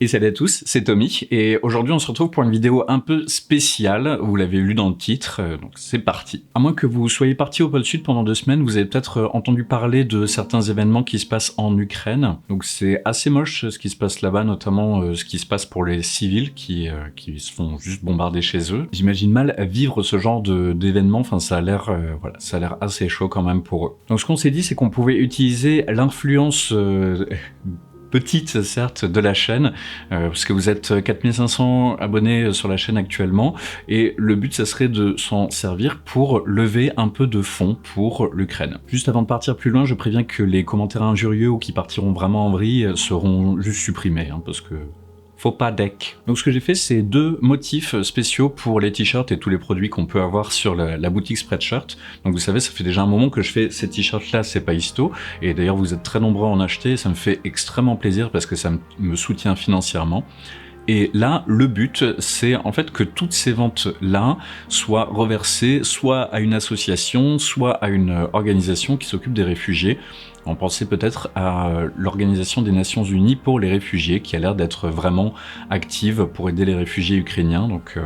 Et salut à tous, c'est Tommy, et aujourd'hui on se retrouve pour une vidéo un peu spéciale, vous l'avez lu dans le titre, donc c'est parti. À moins que vous soyez parti au pôle sud pendant 2 semaines, vous avez peut-être entendu parler de certains événements qui se passent en Ukraine. Donc c'est assez moche ce qui se passe là-bas, notamment ce qui se passe pour les civils qui se font juste bombarder chez eux. J'imagine mal vivre ce genre d'événement, enfin ça a l'air voilà, ça a l'air assez chaud quand même pour eux. Donc ce qu'on s'est dit, c'est qu'on pouvait utiliser l'influence petite certes de la chaîne, parce que vous êtes 4500 abonnés sur la chaîne actuellement, et le but ça serait de s'en servir pour lever un peu de fonds pour l'Ukraine. Juste avant de partir plus loin, je préviens que les commentaires injurieux ou qui partiront vraiment en vrille seront juste supprimés, parce que faut pas deck. Donc ce que j'ai fait, c'est 2 motifs spéciaux pour les t-shirts et tous les produits qu'on peut avoir sur la boutique Spreadshirt. Donc vous savez, ça fait déjà un moment que je fais ces t-shirts là, c'est pas histo, et d'ailleurs vous êtes très nombreux à en acheter, et ça me fait extrêmement plaisir parce que ça me soutient financièrement. Et là, le but, c'est en fait que toutes ces ventes-là soient reversées soit à une association, soit à une organisation qui s'occupe des réfugiés. On pensait peut-être à l'Organisation des Nations Unies pour les réfugiés, qui a l'air d'être vraiment active pour aider les réfugiés ukrainiens. Donc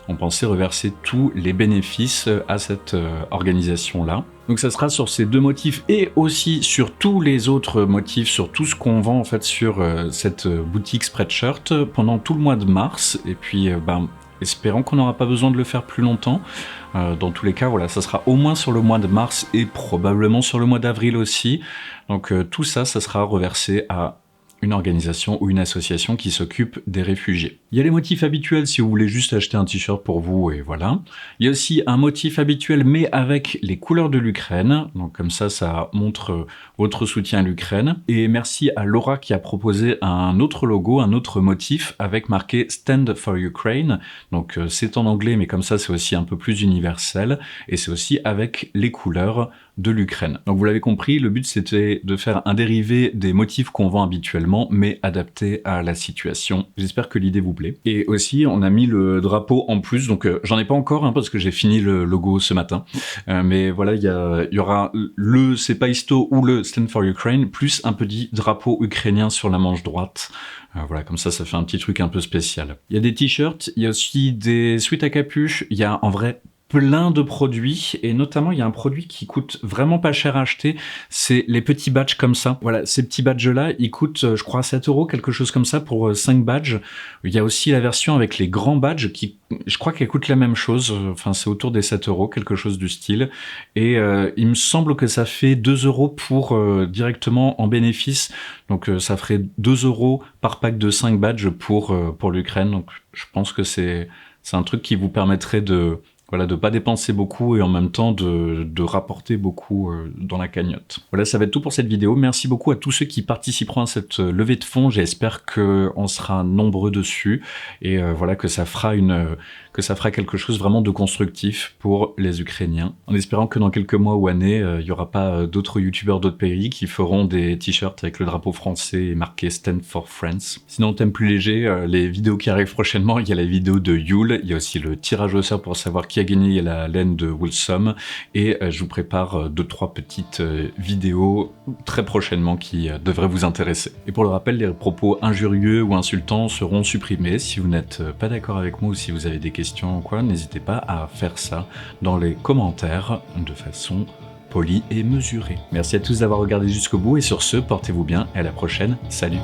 on pensait reverser tous les bénéfices à cette organisation-là. Donc ça sera sur ces 2 motifs et aussi sur tous les autres motifs, sur tout ce qu'on vend en fait sur cette boutique Spreadshirt pendant tout le mois de mars. Et puis espérons qu'on n'aura pas besoin de le faire plus longtemps. Dans tous les cas, voilà, ça sera au moins sur le mois de mars et probablement sur le mois d'avril aussi. Donc tout ça, ça sera reversé à une organisation ou une association qui s'occupe des réfugiés. Il y a les motifs habituels si vous voulez juste acheter un t-shirt pour vous et voilà. Il y a aussi un motif habituel mais avec les couleurs de l'Ukraine. Donc comme ça montre votre soutien à l'Ukraine. Et merci à Laura qui a proposé un autre logo, un autre motif avec marqué Stand for Ukraine. Donc c'est en anglais mais comme ça c'est aussi un peu plus universel et c'est aussi avec les couleurs de l'Ukraine. Donc vous l'avez compris, le but c'était de faire un dérivé des motifs qu'on vend habituellement mais adapté à la situation. J'espère que l'idée vous plaît. Et aussi on a mis le drapeau en plus, donc j'en ai pas encore parce que j'ai fini le logo ce matin, mais voilà, il y aura le C'est pas histo ou le Stand for Ukraine plus un petit drapeau ukrainien sur la manche droite. Voilà, comme ça fait un petit truc un peu spécial. Il y a des t-shirts, il y a aussi des sweats à capuche, il y a en vrai plein de produits, et notamment il y a un produit qui coûte vraiment pas cher à acheter, c'est les petits badges comme ça. Voilà, ces petits badges là, ils coûtent je crois 7 €, quelque chose comme ça pour 5 badges. Il y a aussi la version avec les grands badges qui, je crois qu'elle coûte la même chose, enfin c'est autour des 7 €, quelque chose du style, et il me semble que ça fait 2 € pour directement en bénéfice, donc ça ferait 2 € par pack de 5 badges pour l'Ukraine. Donc je pense que c'est un truc qui vous permettrait de pas dépenser beaucoup et en même temps de rapporter beaucoup dans la cagnotte. Voilà, ça va être tout pour cette vidéo. Merci beaucoup à tous ceux qui participeront à cette levée de fonds. J'espère qu'on sera nombreux dessus et voilà, que ça fera quelque chose vraiment de constructif pour les Ukrainiens. En espérant que dans quelques mois ou années, il n'y aura pas d'autres youtubeurs d'autres pays qui feront des t-shirts avec le drapeau français et marqué Stand for France. Sinon, thème plus léger, les vidéos qui arrivent prochainement, il y a la vidéo de Yule, il y a aussi le tirage au sort pour savoir qui a gagné la laine de Woolsome, et je vous prépare 2-3 petites vidéos très prochainement qui devraient vous intéresser. Et pour le rappel, les propos injurieux ou insultants seront supprimés. Si vous n'êtes pas d'accord avec moi ou si vous avez des questions ou quoi, n'hésitez pas à faire ça dans les commentaires de façon polie et mesurée. Merci à tous d'avoir regardé jusqu'au bout et sur ce, portez-vous bien et à la prochaine. Salut!